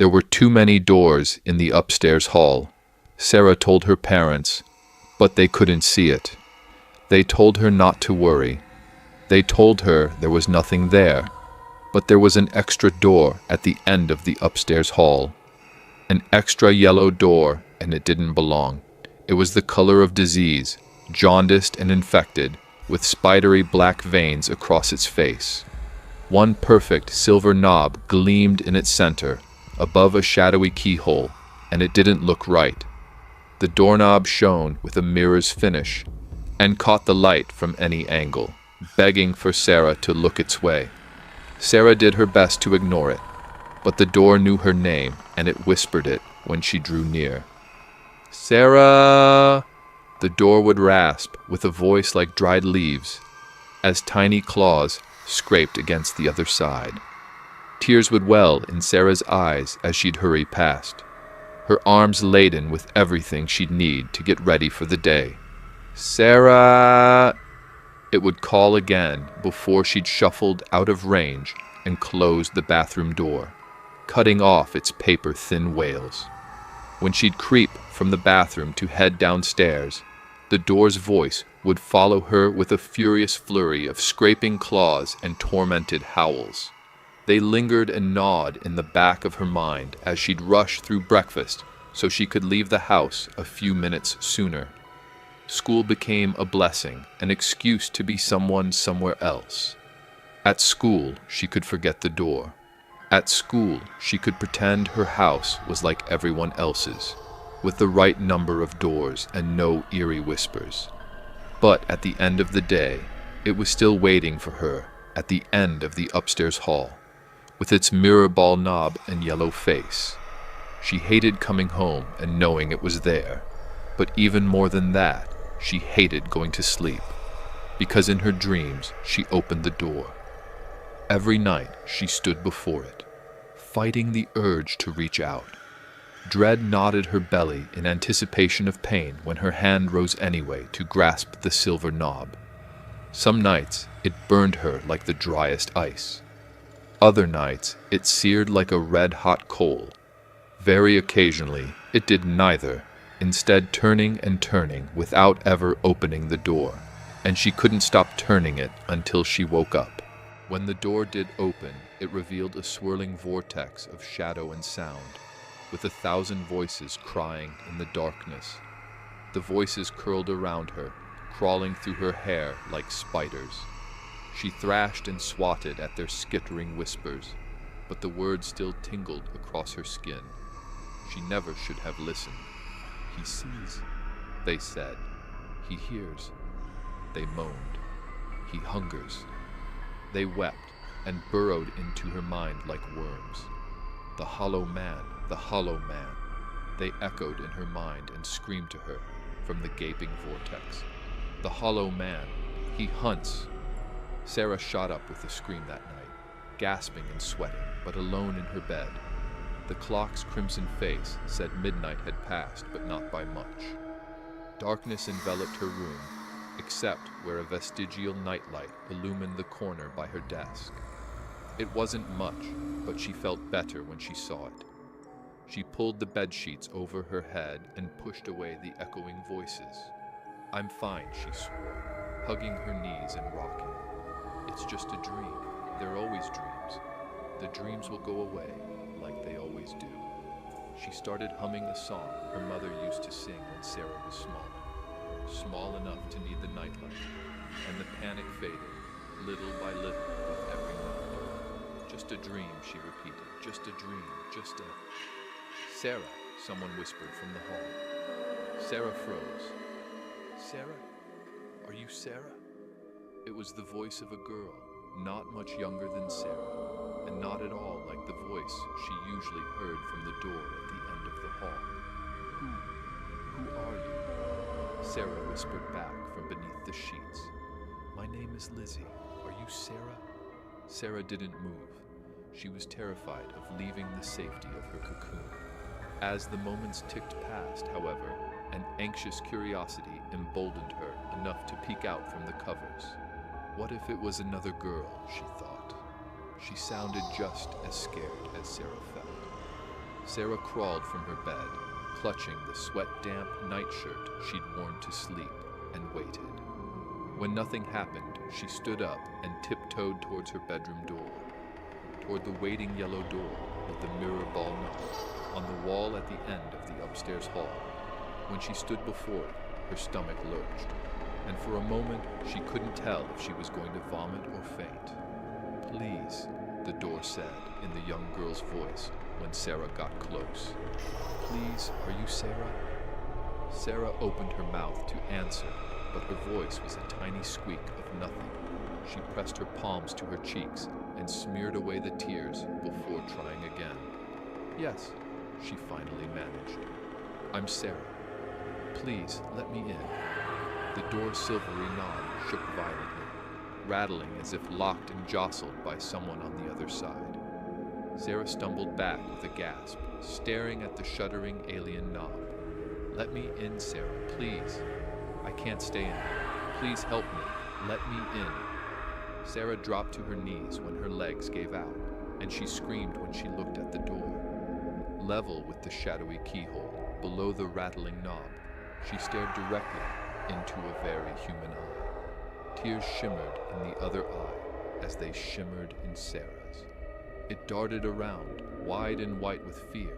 There were too many doors in the upstairs hall. Sarah told her parents, but they couldn't see it. They told her not to worry. They told her there was nothing there, but there was an extra door at the end of the upstairs hall. An extra yellow door, and it didn't belong. It was the color of disease, jaundiced and infected, with spidery black veins across its face. One perfect silver knob gleamed in its center, above a shadowy keyhole, and it didn't look right. The doorknob shone with a mirror's finish, and caught the light from any angle, begging for Sarah to look its way. Sarah did her best to ignore it, but the door knew her name, and it whispered it when she drew near. "Sarah!" The door would rasp with a voice like dried leaves, as tiny claws scraped against the other side. Tears would well in Sarah's eyes as she'd hurry past, her arms laden with everything she'd need to get ready for the day. "Sarah!" It would call again before she'd shuffled out of range and closed the bathroom door, cutting off its paper-thin wails. When she'd creep from the bathroom to head downstairs, the door's voice would follow her with a furious flurry of scraping claws and tormented howls. They lingered and gnawed in the back of her mind as she'd rush through breakfast so she could leave the house a few minutes sooner. School became a blessing, an excuse to be someone somewhere else. At school, she could forget the door. At school, she could pretend her house was like everyone else's, with the right number of doors and no eerie whispers. But at the end of the day, it was still waiting for her at the end of the upstairs hall, with its mirror ball knob and yellow face. She hated coming home and knowing it was there, but even more than that, she hated going to sleep, because in her dreams she opened the door. Every night she stood before it, fighting the urge to reach out. Dread knotted her belly in anticipation of pain when her hand rose anyway to grasp the silver knob. Some nights it burned her like the driest ice. Other nights it seared like a red-hot coal. Very occasionally it did neither, instead turning and turning without ever opening the door, and she couldn't stop turning it until she woke up. When the door did open, it revealed a swirling vortex of shadow and sound, with 1,000 voices crying in the darkness. The voices curled around her, crawling through her hair like spiders. She thrashed and swatted at their skittering whispers, but the words still tingled across her skin. She never should have listened. "He sees," they said. "He hears," they moaned. "He hungers." They wept and burrowed into her mind like worms. "The hollow man, the hollow man," they echoed in her mind and screamed to her from the gaping vortex. "The hollow man, he hunts." Sarah shot up with a scream that night, gasping and sweating, but alone in her bed. The clock's crimson face said midnight had passed, but not by much. Darkness enveloped her room, except where a vestigial nightlight illumined the corner by her desk. It wasn't much, but she felt better when she saw it. She pulled the bedsheets over her head and pushed away the echoing voices. "I'm fine," she swore, hugging her knees and rocking. "It's just a dream. They're always dreams. The dreams will go away, like they always do." She started humming a song her mother used to sing when Sarah was small enough to need the nightlight, and the panic faded, little by little, with every note. "Just a dream," she repeated. "Just a dream, just a—" "Sarah," someone whispered from the hall. Sarah froze. "Sarah? Are you Sarah?" It was the voice of a girl, not much younger than Sarah, and not at all like the voice she usually heard from the door at the end of the hall. Who are you?" Sarah whispered back from beneath the sheets. "My name is Lizzie. Are you Sarah?" Sarah didn't move. She was terrified of leaving the safety of her cocoon. As the moments ticked past, however, an anxious curiosity emboldened her enough to peek out from the covers. What if it was another girl, she thought. She sounded just as scared as Sarah felt. Sarah crawled from her bed, clutching the sweat-damp nightshirt she'd worn to sleep, and waited. When nothing happened, she stood up and tiptoed towards her bedroom door, toward the waiting yellow door with the mirror ball knob on the wall at the end of the upstairs hall. When she stood before it, her stomach lurched, and for a moment she couldn't tell if she was going to vomit or faint. "Please," the door said in the young girl's voice when Sarah got close. "Please, are you Sarah?" Sarah opened her mouth to answer, but her voice was a tiny squeak of nothing. She pressed her palms to her cheeks and smeared away the tears before trying again. "Yes," she finally managed. "I'm Sarah. Please, let me in." The door's silvery knob shook violently, rattling as if locked and jostled by someone on the other side. Sarah stumbled back with a gasp, staring at the shuddering alien knob. "Let me in, Sarah, please. I can't stay in here. Please help me. Let me in." Sarah dropped to her knees when her legs gave out, and she screamed when she looked at the door. Level with the shadowy keyhole, below the rattling knob, she stared directly into a very human eye. Tears shimmered in the other eye as they shimmered in Sarah's. It darted around, wide and white with fear,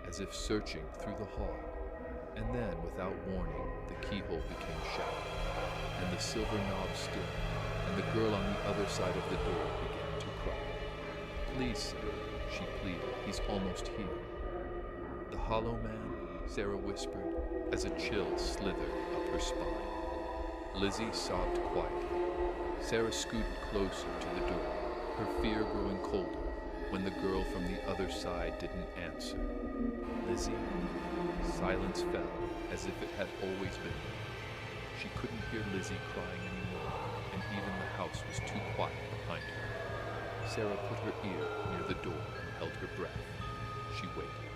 as if searching through the hall. And then, without warning, the keyhole became shattered, and the silver knob stood, and the girl on the other side of the door began to cry. "Please, Sarah," she pleaded, "he's almost here." "The Hollow Man?" Sarah whispered, as a chill slithered up her spine. Lizzie sobbed quietly. Sarah scooted closer to the door, her fear growing colder when the girl from the other side didn't answer. "Lizzie?" Silence fell, as if it had always been there. She couldn't hear Lizzie crying anymore, and even the house was too quiet behind her. Sarah put her ear near the door and held her breath. She waited.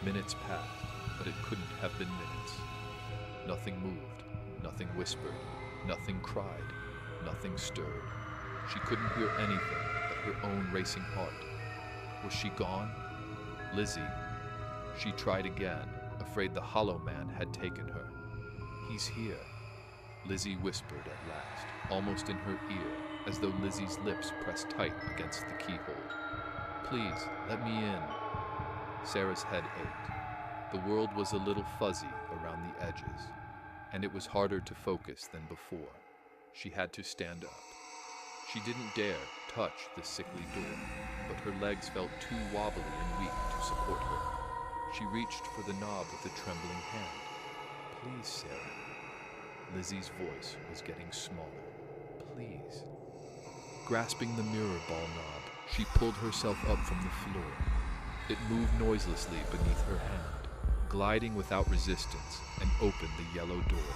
Minutes passed, but it couldn't have been minutes. Nothing moved, nothing whispered, nothing cried, nothing stirred. She couldn't hear anything but her own racing heart. Was she gone? Lizzie? She tried again, afraid the Hollow Man had taken her. "He's here," Lizzie whispered at last, almost in her ear, as though Lizzie's lips pressed tight against the keyhole. "Please, let me in." Sarah's head ached. The world was a little fuzzy around the edges, and it was harder to focus than before. She had to stand up. She didn't dare touch the sickly door, but her legs felt too wobbly and weak to support her. She reached for the knob with a trembling hand. "Please, Sarah." Lizzie's voice was getting smaller. "Please." Grasping the mirror ball knob, she pulled herself up from the floor. It moved noiselessly beneath her hand, gliding without resistance, and opened the yellow door.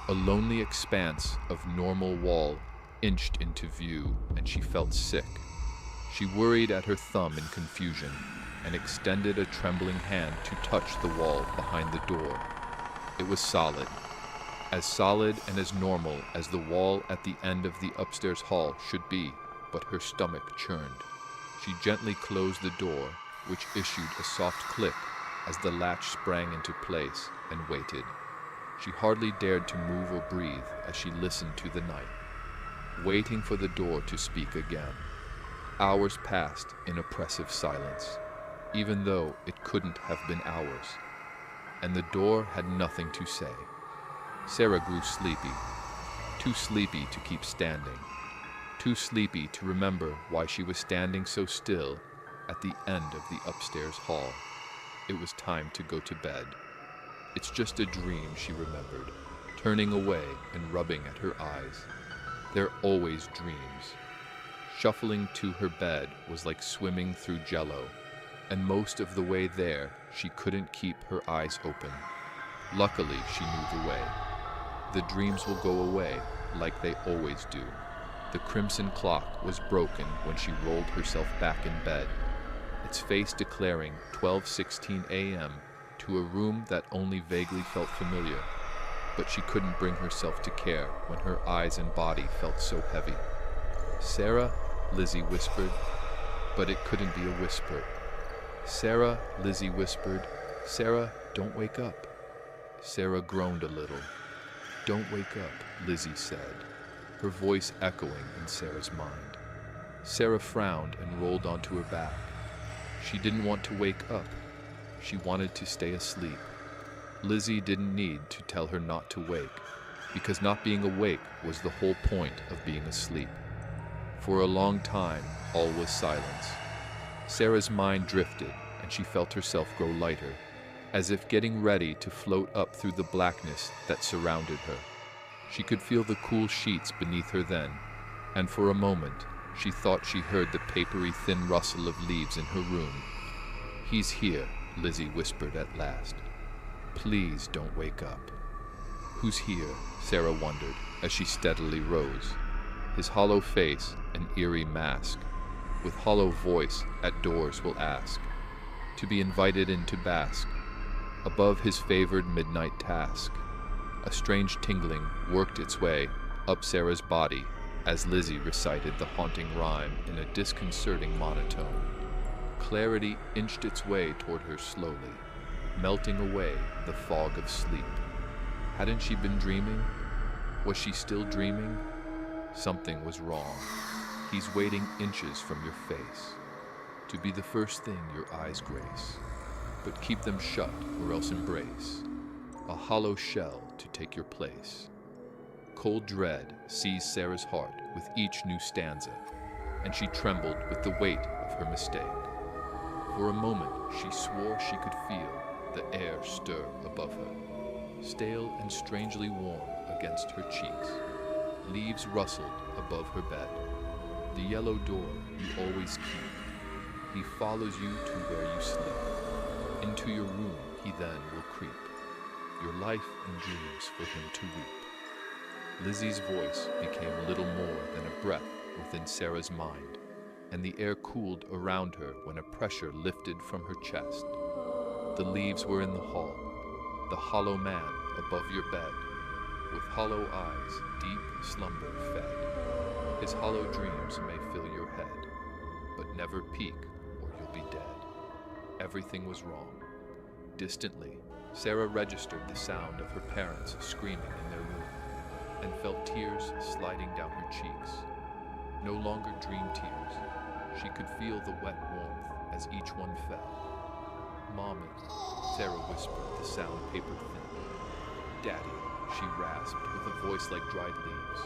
A lonely expanse of normal wall inched into view, and she felt sick. She worried at her thumb in confusion, and extended a trembling hand to touch the wall behind the door. It was solid and as normal as the wall at the end of the upstairs hall should be, but her stomach churned. She gently closed the door, which issued a soft click as the latch sprang into place, and waited. She hardly dared to move or breathe as she listened to the night, waiting for the door to speak again. Hours passed in oppressive silence, even though it couldn't have been hours, and the door had nothing to say. Sarah grew sleepy, too sleepy to keep standing, too sleepy to remember why she was standing so still at the end of the upstairs hall. It was time to go to bed. "It's just a dream," she remembered, turning away and rubbing at her eyes. They're always dreams. Shuffling to her bed was like swimming through jello, and most of the way there, she couldn't keep her eyes open. Luckily, she knew the way. The dreams will go away, like they always do. The crimson clock was broken when she rolled herself back in bed, its face declaring 12:16 a.m. to a room that only vaguely felt familiar, but she couldn't bring herself to care when her eyes and body felt so heavy. "Sarah?" Lizzie whispered, but it couldn't be a whisper. "Sarah," Lizzie whispered. "Sarah, don't wake up." Sarah groaned a little. "Don't wake up," Lizzie said, her voice echoing in Sarah's mind. Sarah frowned and rolled onto her back. She didn't want to wake up. She wanted to stay asleep. Lizzie didn't need to tell her not to wake, because not being awake was the whole point of being asleep. For a long time, all was silence. Sarah's mind drifted, and she felt herself grow lighter, as if getting ready to float up through the blackness that surrounded her. She could feel the cool sheets beneath her then, and for a moment, she thought she heard the papery thin rustle of leaves in her room. "He's here," Lizzie whispered at last. "Please don't wake up." "Who's here?" Sarah wondered as she steadily rose. His hollow face, an eerie mask, with hollow voice at doors will ask, to be invited in to bask, above his favored midnight task. A strange tingling worked its way up Sarah's body as Lizzie recited the haunting rhyme in a disconcerting monotone. Clarity inched its way toward her slowly, melting away the fog of sleep. Hadn't she been dreaming? Was she still dreaming? Something was wrong. He's waiting inches from your face, to be the first thing your eyes grace. But keep them shut or else embrace a hollow shell to take your place. Cold dread seized Sarah's heart with each new stanza, and she trembled with the weight of her mistake. For a moment she swore she could feel the air stir above her, stale and strangely warm against her cheeks. Leaves rustled above her bed. The yellow door you always keep. He follows you to where you sleep. Into your room he then will creep, your life and dreams for him to reap. Lizzie's voice became little more than a breath within Sarah's mind, and the air cooled around her when a pressure lifted from her chest. The leaves were in the hall, the hollow man above your bed, with hollow eyes deep slumber fed. His hollow dreams may fill your head, but never peak or you'll be dead. Everything was wrong. Distantly, Sarah registered the sound of her parents screaming in their room, and felt tears sliding down her cheeks. No longer dream tears. She could feel the wet warmth as each one fell. "Mommy," Sarah whispered, the sound paper thin. "Daddy," she rasped with a voice like dried leaves.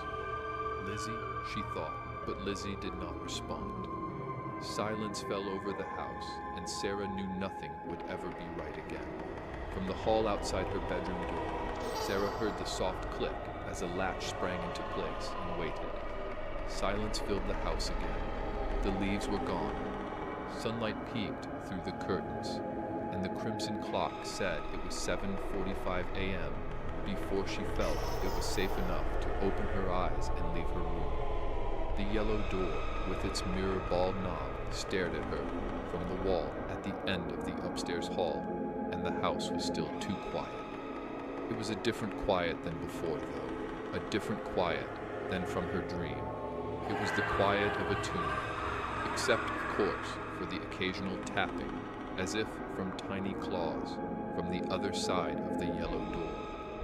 "Lizzie," she thought, but Lizzie did not respond. Silence fell over the house, and Sarah knew nothing would ever be right again. From the hall outside her bedroom door, Sarah heard the soft click as a latch sprang into place and waited. Silence filled the house again. The leaves were gone. Sunlight peeked through the curtains, and the crimson clock said it was 7:45 a.m. before she felt it was safe enough to open her eyes and leave her room. The yellow door with its mirror ball knob stared at her from the wall at the end of the upstairs hall, and the house was still too quiet. It was a different quiet than before, though, a different quiet than from her dream. It was the quiet of a tomb, except, of course, for the occasional tapping, as if from tiny claws, from the other side of the yellow door.